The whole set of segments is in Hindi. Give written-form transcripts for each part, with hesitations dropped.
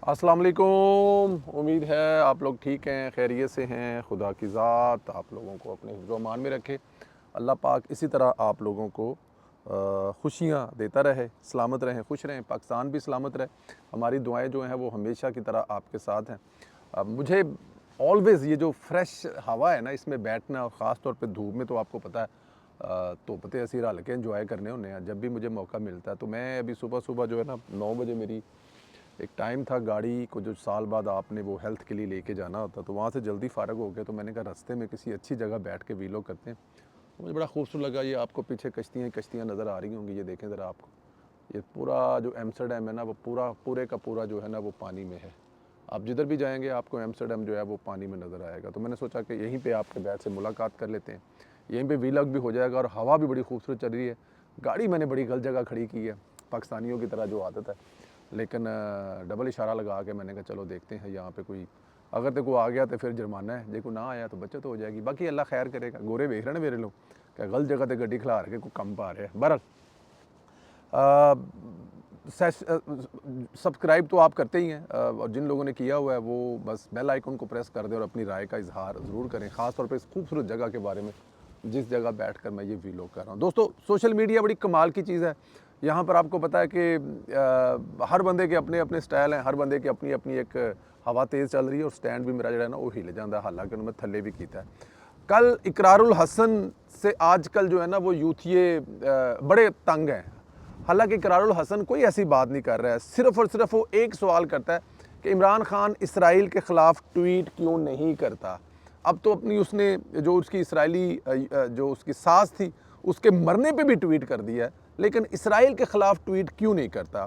अस्सलाम वालेकुम। उम्मीद है आप लोग ठीक हैं, खैरियत से हैं। खुदा की ज़ात आप लोगों को अपने हिफ्ज़ व अमान में रखे। अल्लाह पाक इसी तरह आप लोगों को खुशियाँ देता रहे, सलामत रहें, खुश रहें, पाकिस्तान भी सलामत रहे। हमारी दुआएं जो हैं वो हमेशा की तरह आपके साथ हैं। मुझे ऑलवेज़ ये जो फ्रेश हवा है ना, इसमें बैठना, और ख़ास तौर पे धूप में, तो आपको पता है धुप्प ते असीं रल के इंजॉय करने होने हैं जब भी मुझे मौका मिलता है। तो मैं अभी सुबह सुबह जो है ना 9 बजे मेरी एक टाइम था, गाड़ी को जो साल बाद आपने वो हेल्थ के लिए लेके जाना होता, तो वहाँ से जल्दी फ़ारग हो गया। तो मैंने कहा रास्ते में किसी अच्छी जगह बैठ के वीलॉग करते हैं। तो मुझे बड़ा खूबसूरत लगा। ये आपको पीछे कश्तियाँ ही कश्तियाँ नज़र आ रही होंगी, ये देखें ज़रा आपको। ये पूरा जो एम्स्टर्डम है ना, वो पूरे का पूरा जो है ना वो पानी में है। आप जिधर भी जाएंगे आपको एम्स्टर्डम जो है वो पानी में नज़र आएगा। तो मैंने सोचा कि यहीं पे आपके बैठ से मुलाकात कर लेते हैं, यहीं पे वीलॉग भी हो जाएगा, और हवा भी बड़ी खूबसूरत चल रही है। गाड़ी मैंने बड़ी गलत जगह खड़ी की है, पाकिस्तानियों की तरह जो आदत है, लेकिन डबल इशारा लगा के मैंने कहा चलो देखते हैं यहाँ पे कोई, अगर तेरे को आ गया तो फिर जुर्माना है, देखो ना आया तो बचत हो जाएगी। बाकी अल्लाह खैर करेगा। गोरे वेख रहे ना मेरे लोग, क्या गलत जगह ते गड्डी खिला के कोई कम पा रहे हैं। बहरहाल सब्सक्राइब तो आप करते ही हैं, और जिन लोगों ने किया हुआ है वो बस बेल आइकन को प्रेस कर दें और अपनी राय का इजहार ज़रूर करें, ख़ास तौर पे इस खूबसूरत जगह के बारे में जिस जगह बैठकर मैं ये वीलॉग कर रहा हूँ। दोस्तों, सोशल मीडिया बड़ी कमाल की चीज़ है। यहाँ पर आपको पता है कि हर बंदे के अपने अपने स्टाइल हैं, हर बंदे की अपनी अपनी एक हवा तेज़ चल रही है, और स्टैंड भी मेरा जो है ना वो हिल जाता है, हालांकि उन्होंने थल्ले भी किया है। कल इकरारुल हसन से आजकल जो है ना वो यूथिये बड़े तंग हैं। हालांकि इकरारुल हसन कोई ऐसी बात नहीं कर रहा है, सिर्फ़ और सिर्फ वो एक सवाल करता है कि इमरान खान इसराइल के ख़िलाफ़ ट्वीट क्यों नहीं करता। अब तो अपनी उसने जो उसकी इसराइली जो उसकी सास थी उसके मरने पे भी ट्वीट कर दिया है, लेकिन इसराइल के ख़िलाफ़ ट्वीट क्यों नहीं करता।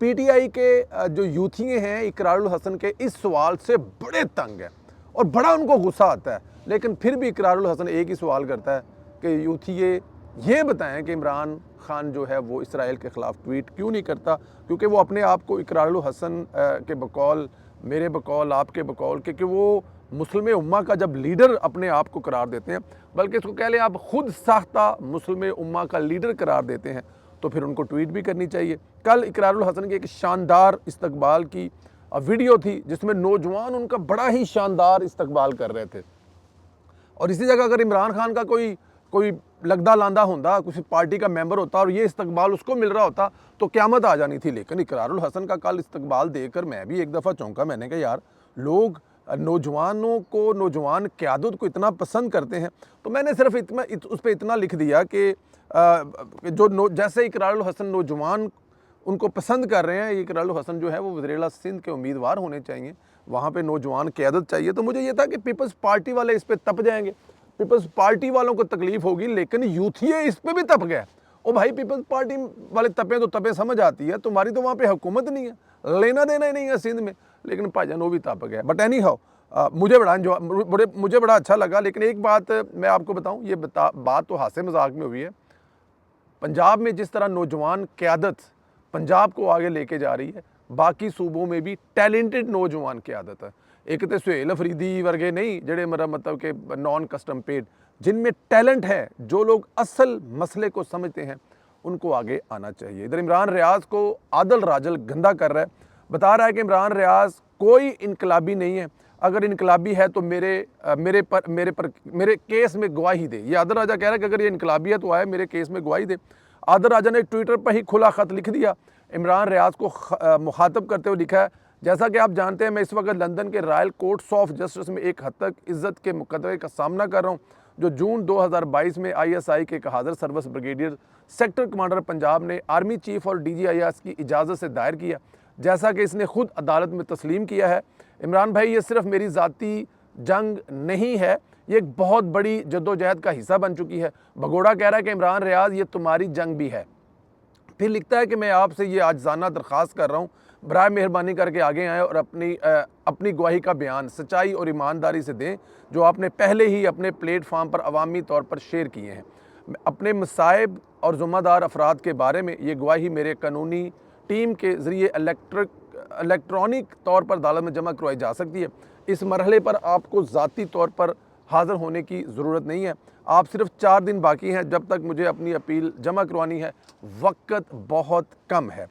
पीटीआई के जो यूथिये हैं इकरारुल हसन के इस सवाल से बड़े तंग हैं और बड़ा उनको गुस्सा आता है, लेकिन फिर भी इकरारुल हसन एक ही सवाल करता है कि यूथिये ये बताएं कि इमरान खान जो है वो इसराइल के ख़िलाफ़ ट्वीट क्यों नहीं करता, क्योंकि वो अपने आप को इकरारुल हसन के बकौल, मेरे बकौल, आपके बकौल, क्योंकि वो मुस्लिम उम्मा का जब लीडर अपने आप को करार देते हैं, बल्कि इसको कह लें आप खुद साख्ता मुस्लिम उम्मा का लीडर करार देते हैं, तो फिर उनको ट्वीट भी करनी चाहिए। कल इकरारुल हसन की एक शानदार इस्तकबाल की वीडियो थी जिसमें नौजवान उनका बड़ा ही शानदार इस्तकबाल कर रहे थे, और इसी जगह अगर इमरान खान का कोई कोई लगदा लांदा होता, किसी पार्टी का मेंबर होता और ये इस्तकबाल उसको मिल रहा होता तो क़यामत आ जानी थी। लेकिन इकरारुल हसन का कल इस्तकबाल देखकर मैं भी एक दफ़ा चौंका। मैंने कहा यार, लोग नौजवानों को, नौजवान क़यादत को इतना पसंद करते हैं। तो मैंने सिर्फ उस पर इतना लिख दिया कि जैसे इकरारुल हसन नौजवान उनको पसंद कर रहे हैं, इकरारुल हसन जो है वो वज़ीर-ए-आला सिंध के उम्मीदवार होने चाहिए, वहाँ पे नौजवान क़यादत चाहिए। तो मुझे ये था कि पीपल्स पार्टी वाले इस पर तप जाएंगे, पीपल्स पार्टी वालों को तकलीफ होगी, लेकिन यूथिये इस पर भी तप गए। ओ भाई, पीपल्स पार्टी वाले तपे तो तपे, समझ आती है, तुम्हारी तो वहाँ पे हुकूमत नहीं है, लेना देना ही नहीं है सिंध में, लेकिन भाईजान वो भी तप गए। बट एनी हाउ, मुझे बड़ा अच्छा लगा। लेकिन एक बात मैं आपको बताऊँ, ये बात तो हासे मजाक में हुई है। पंजाब में जिस तरह नौजवान क़यादत पंजाब को आगे लेके जा रही है, बाकी सूबों में भी टैलेंटेड नौजवान क़यादत है। एक तो सुहेल अफरीदी वर्गे नहीं, जेड़े मेरा मतलब कि नॉन कस्टम पेड, जिनमें टैलेंट है, जो लोग असल मसले को समझते हैं, उनको आगे आना चाहिए। इधर इमरान रियाज को आदल राजल गंदा कर रहा है, बता रहा है कि इमरान रियाज कोई इनकलाबी नहीं है, अगर इनकलाबी है तो मेरे केस में गवाही दे। ये आदर राजा कह रहा है कि अगर ये इनकलाबी है तो आए मेरे केस में गवाही दे। आदर राजा ने ट्विटर पर ही खुला ख़त लिख दिया, इमरान रियाज को मुखातब करते हुए लिखा है, जैसा कि आप जानते हैं मैं इस वक्त लंदन के रॉयल कोर्ट्स ऑफ जस्टिस में एक हद तक इज्जत के मुकदमे का सामना कर रहा हूँ, जो जून 2022 में ISI के एक हाज़िर service brigadier sector commander Punjab ने आर्मी चीफ और DGIS की इजाज़त से दायर किया। जैसा कि इसने खुद अदालत में तस्लीम किया है, इमरान भाई, ये सिर्फ मेरी ज़ाती जंग नहीं है, ये एक बहुत बड़ी जद्दोजहद का हिस्सा बन चुकी है। भगोड़ा कह रहा है कि इमरान रियाज, ये तुम्हारी जंग भी है। फिर लिखता है कि मैं आपसे ये आजाना दरख्वास्त कर रहा हूँ, बराए मेहरबानी करके आगे आएँ और अपनी गवाही का बयान सच्चाई और ईमानदारी से दें, जो आपने पहले ही अपने प्लेटफार्म पर अवामी तौर पर शेयर किए हैं। अपने मसाइब और ज़िम्मेदार अफराद के बारे में ये गवाही मेरे कानूनी टीम के ज़रिए इलेक्ट्रॉनिक तौर पर अदालत में जमा करवाई जा सकती है। इस मरहले पर आपको ज़ाती तौर पर हाज़िर होने की ज़रूरत नहीं है। आप सिर्फ 4 दिन बाकी हैं जब तक मुझे अपनी अपील जमा करवानी है, वक्त बहुत कम है।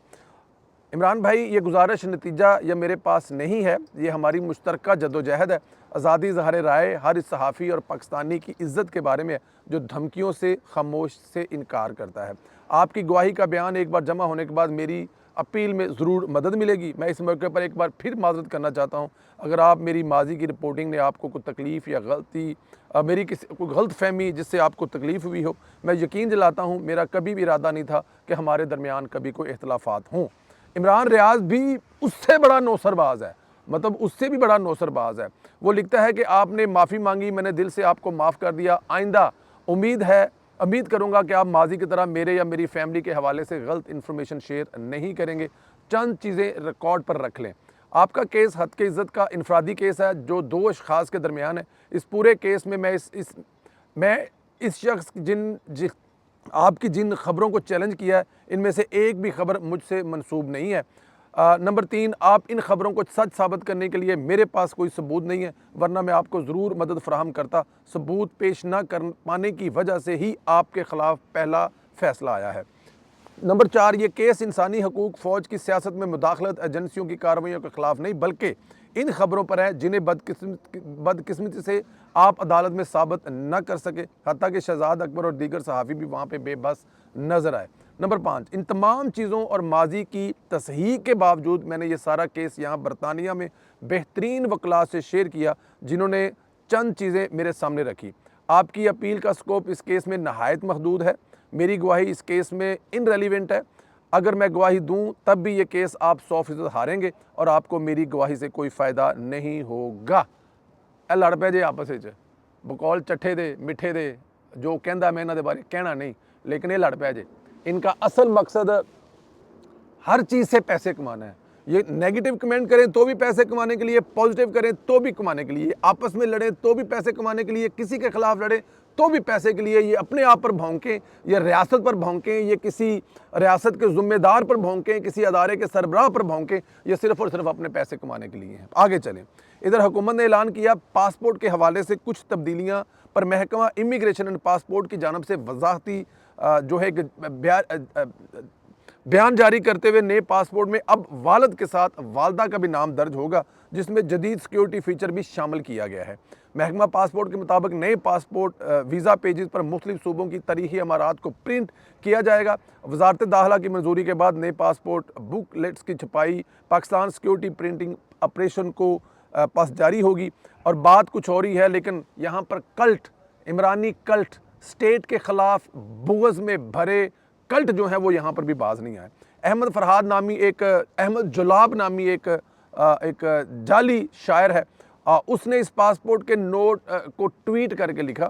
इमरान भाई, ये गुजारिश नतीजा या मेरे पास नहीं है, ये हमारी मुश्तरका जद्दोजहद है। आज़ादी ज़ाहिर राय हर इस सहाफ़ी और पाकिस्तानी की इज़्ज़त के बारे में है जो धमकियों से खामोश से इनकार करता है। आपकी गवाही का बयान एक बार जमा होने के बाद मेरी अपील में ज़रूर मदद मिलेगी। मैं इस मौके पर एक बार फिर माज़रत करना चाहता हूँ, अगर आप मेरी माजी की रिपोर्टिंग ने आपको कोई तकलीफ़ या गलती मेरी किसी कोई गलत फ़हमी जिससे आपको तकलीफ़ हुई हो, मैं यकीन दिलाता हूँ मेरा कभी भी इरादा नहीं था कि हमारे दरमियान कभी कोई इख्तिलाफ़ात हों। इमरान रियाज़ भी उससे बड़ा नौसरबाज़ है, मतलब उससे भी बड़ा नौसरबाज़ है। वो लिखता है कि आपने माफ़ी मांगी, मैंने दिल से आपको माफ़ कर दिया। आइंदा उम्मीद करूँगा कि आप माजी की तरह मेरे या मेरी फैमिली के हवाले से गलत इन्फॉर्मेशन शेयर नहीं करेंगे। चंद चीज़ें रिकॉर्ड पर रख लें। आपका केस हद के इज़्ज़त का इनफरादी केस है जो 2 अशख़ास के दरमियान है। इस पूरे केस में मैं इस शख्स आपकी जिन खबरों को चैलेंज किया है, इनमें से एक भी खबर मुझसे मंसूब नहीं है। नंबर 3, आप इन खबरों को सच साबित करने के लिए मेरे पास कोई सबूत नहीं है, वरना मैं आपको ज़रूर मदद फराहम करता। सबूत पेश न कर पाने की वजह से ही आपके ख़िलाफ़ पहला फ़ैसला आया है। नंबर 4, ये केस इंसानी हकूक़, फ़ौज की सियासत में मुदाखलत, एजेंसियों की कार्रवाइयों के ख़िलाफ़ नहीं, बल्कि इन खबरों पर है जिन्हें बदकिस्मती से आप अदालत में साबित न कर सके। हत्ता कि शहजाद अकबर और दीगर सहाफ़ी भी वहाँ पे बेबस नज़र आए। नंबर 5, इन तमाम चीज़ों और माजी की तस्हीह के बावजूद मैंने ये सारा केस यहाँ बरतानिया में बेहतरीन वकला से शेयर किया, जिन्होंने चंद चीज़ें मेरे सामने रखी। आपकी अपील का स्कोप इस केस में नहायत महदूद है। मेरी गवाही इस केस में इनरेलीवेंट है। अगर मैं गवाही दूं तब भी ये केस आप 100% हारेंगे और आपको मेरी गवाही से कोई फ़ायदा नहीं होगा। लड़ पै जे आपस में बकौल चट्ठे दे मिठे दे, जो कहता मैं इन्हां दे बारे कहना नहीं, लेकिन ये लड़ पै जे। इनका असल मकसद हर चीज़ से पैसे कमाना है। ये नेगेटिव कमेंट करें तो भी पैसे कमाने के लिए, पॉजिटिव करें तो भी कमाने के लिए, आपस में लड़ें तो भी पैसे कमाने के लिए, किसी के खिलाफ लड़ें तो भी पैसे के लिए। ये अपने आप पर भौंकें, ये रियासत पर भौंकें, ये किसी रियासत के ज़िम्मेदार पर भौंकें, किसी अदारे के सरबराह पर भौंकें, ये सिर्फ़ और सिर्फ अपने पैसे कमाने के लिए हैं। आगे चलें। इधर हुकूमत ने ऐलान किया पासपोर्ट के हवाले से कुछ तब्दीलियाँ पर महकमा इमिग्रेशन एंड पासपोर्ट की जानब से वजाहती जो है बयान जारी करते हुए नए पासपोर्ट में अब वालिद के साथ वालदा का भी नाम दर्ज होगा, जिसमें जदीद सिक्योरिटी फीचर भी शामिल किया गया है। महकमा पासपोर्ट के मुताबिक नए पासपोर्ट वीज़ा पेजेस पर मुख्तलिफ सूबों की तारीखी अमारात को प्रिंट किया जाएगा। वजारत दाखिला की मंजूरी के बाद नए पासपोर्ट बुकलेट्स की छपाई पाकिस्तान सिक्योरिटी प्रिंटिंग ऑपरेशन को पास जारी होगी। और बात कुछ और ही है, लेकिन यहाँ पर कल्ट, इमरानी कल्ट, स्टेट के ख़िलाफ़ बुग़्ज़ में भरे कल्ट जो है वो यहाँ पर भी बाज नहीं आए। अहमद जुलाब नामी एक जाली शायर है, उसने इस पासपोर्ट के नोट को ट्वीट करके लिखा,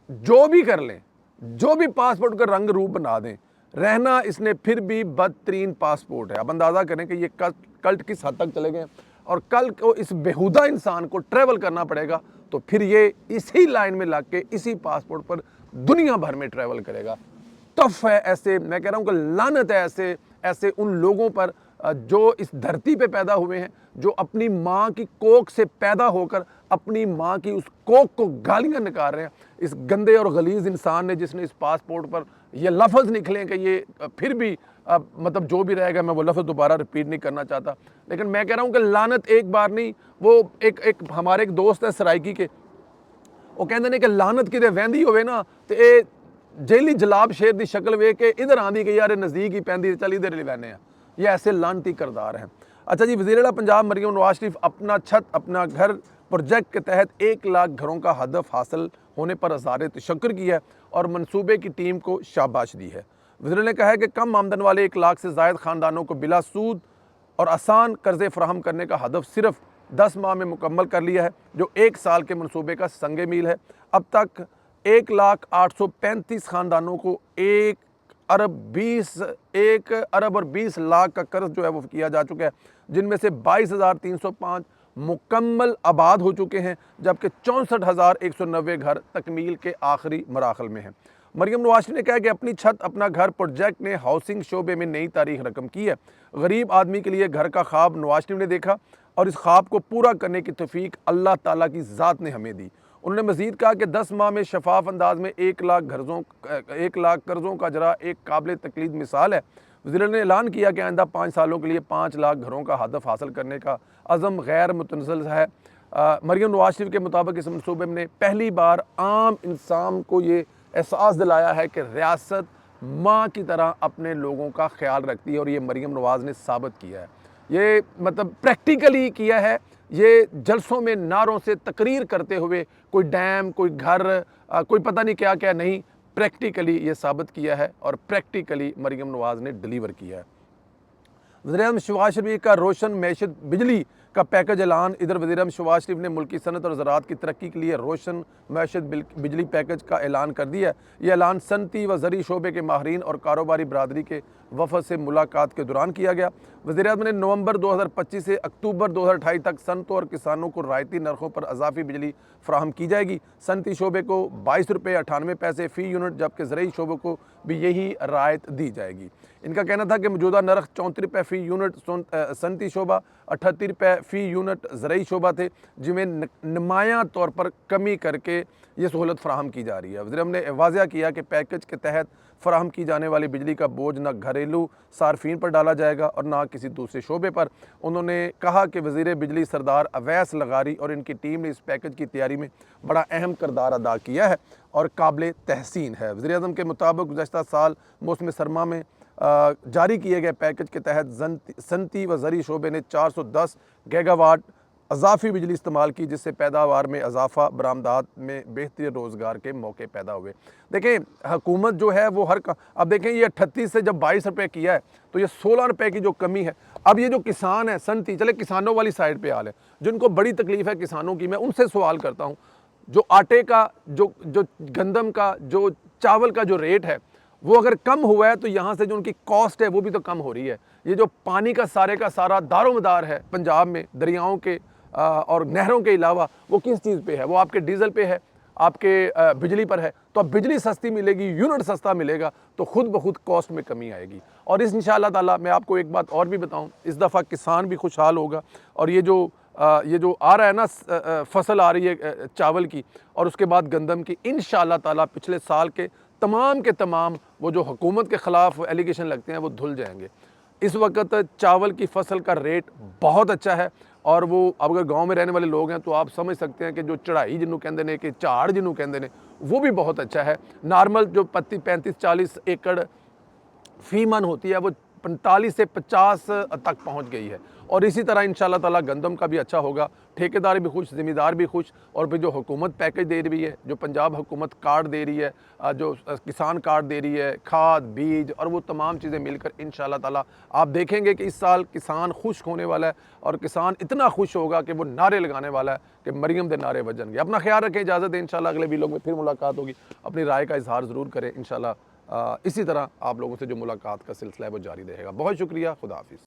जो भी कर लें, जो भी पासपोर्ट का रंग रूप बना दें, रहना इसने फिर भी बदतरीन पासपोर्ट है। अब अंदाज़ा करें कि ये कल्ट किस हद तक चले गए, और कल को इस बेहुदा इंसान को ट्रैवल करना पड़ेगा तो फिर ये इसी लाइन में लग के इसी पासपोर्ट पर दुनिया भर में ट्रैवल करेगा। टफ है ऐसे, मैं कह रहा हूँ कि लानत है ऐसे उन लोगों पर जो इस धरती पे पैदा हुए हैं, जो अपनी माँ की कोख से पैदा होकर अपनी माँ की उस कोख को गालियाँ निकाल रहे हैं। इस गंदे और गलीज़ इंसान ने, जिसने इस पासपोर्ट पर ये लफ्ज़ निकले कि ये फिर भी मतलब जो भी रहेगा, मैं वो लफ्ज़ दोबारा रिपीट नहीं करना चाहता, लेकिन मैं कह रहा हूँ कि लानत एक बार नहीं, वो एक हमारे एक दोस्त है सराइकी के, वो कहते हैं कि लानत किते वहदी होवे ना तो ये जेली जलाब शेर की शक्ल वेख के इधर आँदी कि यार नज़दीक ही पैंदी, चल इधर ही लैने, ये ऐसे लानती करदार हैं। अच्छा जी, वज़ीर आला पंजाब मरियम नवाज शरीफ अपना छत अपना घर प्रोजेक्ट के तहत 1 लाख घरों का हदफ हासिल होने पर हज़ारे तशक्कुर किया है और मनसूबे की टीम को शाबाश दी है। वज़ीर ने कहा है कि कम आमदन वाले 1 लाख से ज़ायद ख़ानदानों को बिला सूद और आसान कर्ज़े फराहम करने का हदफ सिर्फ 10 माह में मुकम्मल कर लिया है, जो 1 साल के मनसूबे का संगे मील है। अब तक 1,835 ख़ानदानों को 1 अरब और 20 लाख का कर्ज जो है वो किया जा चुका है, जिनमें से 22,305 मुकम्मल आबाद हो चुके हैं, जबकि 64,190 घर तकमील के आखिरी मराहल में हैं। मरियम नवाज ने कहा कि अपनी छत अपना घर प्रोजेक्ट ने हाउसिंग शोबे में नई तारीख रकम की है। गरीब आदमी के लिए घर का ख्वाब नवाज ने देखा और इस ख्वाब को पूरा करने की तौफीक अल्लाह ताला की ज़ात ने हमें दी। उन्होंने मज़ीद कहा कि 10 माह में शफाफ अंदाज में 1 लाख कर्ज़ों का जरा एक काबिल तकलीद मिसाल है। वज़ीर ने ऐलान किया कि आइंदा 5 सालों के लिए 5 लाख घरों का हदफ हासिल करने का अज़म गैर मुतनज़्ज़ल है। मरीम नवाज़ शरीफ के मुताबिक इस मनसूबे ने पहली बार आम इंसान को ये एहसास दिलाया है कि रियासत माँ की तरह अपने लोगों का ख्याल रखती है, और ये मरीम नवाज़ ने साबित किया है। ये मतलब प्रैक्टिकली किया है, ये जलसों में नारों से तकरीर करते हुए, कोई डैम, कोई घर, कोई पता नहीं क्या क्या नहीं, प्रैक्टिकली ये साबित किया है और प्रैक्टिकली मरीम नवाज़ ने डिलीवर किया है। वज़ीर-ए-आज़म शहबाज शरीफ का रोशन मैशत बिजली का पैकेज ऐलान। इधर वज़ीर-ए-आज़म शहबाज शरीफ ने मुल्की सनत और ज़राअत की तरक्की के लिए रोशन मैशत बिजली पैकेज का ऐलान कर दिया है। ये ऐलान सनती व ज़री शोबे के माहरीन और कारोबारी बरदरी के वफ़द से मुलाकात के दौरान किया गया। वज़ीर-ए-आज़म ने नवंबर 2025 से अक्टूबर 2028 तक सनतों और किसानों को रियायती नरखों पर अज़ाफ़ी बिजली फ़राहम की जाएगी। सनती शोबे को 22 रुपये 98 पैसे फ़ी यूनिट, जबकि ज़रई शोबे को भी यही रियायत दी जाएगी। इनका कहना था कि मौजूदा नरख 34 रुपये फ़ी यूनिट सनती शोबा, 38 रुपये फ़ी यूनिट ज़रई शोबा थे, जिनमें नुमायाँ तौर पर कमी करके ये सहूलत फ़राहम की जा रही है। वज़ीर ने वाज़ह किया कि पैकेज के तहत फ़राहम की जाने वाली बिजली का बोझ न घरेलू सार्फिन पर डाला जाएगा और ना किसी दूसरे शोबे पर। उन्होंने कहा कि वज़ीर बिजली सरदार अवैस लगारी और इनकी टीम ने इस पैकेज की तैयारी में बड़ा अहम किरदार अदा किया है और काबिल तहसीन है। वज़ीर-ए-आज़म के मुताबिक गुज़श्ता साल मौसम सरमा में जारी किए गए पैकेज के तहत सनती व ज़री शोबे ने 410 गीगावाट अज़ाफ़ी बिजली इस्तेमाल की, जिससे पैदावार में इजाफ़ा, बरामदात में बेहतरी, रोज़गार के मौके पैदा हुए। देखें, हुकूमत जो है वो अब देखें, ये 38 से जब 22 रुपये किया है तो ये 16 रुपये की जो कमी है। अब ये जो किसान है सनती, चले किसानों वाली साइड पे हाल है, जिनको बड़ी तकलीफ़ है किसानों की, मैं उनसे सवाल करता हूँ, जो आटे का, जो जो गंदम का, जो चावल का जो रेट है वो अगर कम हुआ है तो यहाँ से जो उनकी कॉस्ट है वो भी तो कम हो रही है। ये जो पानी का सारा दारोमदार है पंजाब में, दरियाओं के और नहरों के अलावा, वो किस चीज़ पे है? वो आपके डीज़ल पे है, आपके बिजली पर है। तो अब बिजली सस्ती मिलेगी, यूनिट सस्ता मिलेगा, तो खुद ब खुद कॉस्ट में कमी आएगी। और इस इंशाअल्लाह ताला मैं आपको एक बात और भी बताऊँ, इस दफ़ा किसान भी खुशहाल होगा। और ये जो आ रहा है ना, फसल आ रही है चावल की और उसके बाद गंदम की, इंशाअल्लाह ताला पिछले साल के तमाम वो जो हुकूमत के ख़िलाफ़ एलिगेशन लगते हैं वो धुल जाएंगे। इस वक्त चावल की फसल का रेट बहुत अच्छा है, और वो अगर गांव में रहने वाले लोग हैं तो आप समझ सकते हैं कि जो चढ़ाई जिन्हों कहते हैं कि झाड़ जिन्हों कहते हैं वो भी बहुत अच्छा है। नॉर्मल जो 35-40 एकड़ फ़ी मन होती है वो 45 से 50 तक पहुंच गई है। और इसी तरह इंशाअल्लाह ताला गंदम का भी अच्छा होगा। ठेकेदार भी खुश, ज़मींदार भी खुश, और फिर जो हुकूमत पैकेज दे रही है, जो पंजाब हुकूमत कार्ड दे रही है, जो किसान कार्ड दे रही है, खाद, बीज और वो तमाम चीज़ें मिलकर इंशाअल्लाह ताला आप देखेंगे कि इस साल किसान खुश होने वाला है, और किसान इतना खुश होगा कि वो नारे लगाने वाला है कि मरियम दे नारे बजनगे। अपना ख्याल रखें, इजाज़त दें, इंशाअल्लाह अगले वीडियो में फिर मुलाकात होगी। अपनी राय का इजहार ज़रूर करें। इंशाअल्लाह इसी तरह आप लोगों से जो मुलाकात का सिलसिला है वो जारी रहेगा। बहुत शुक्रिया, खुदा हाफिज़।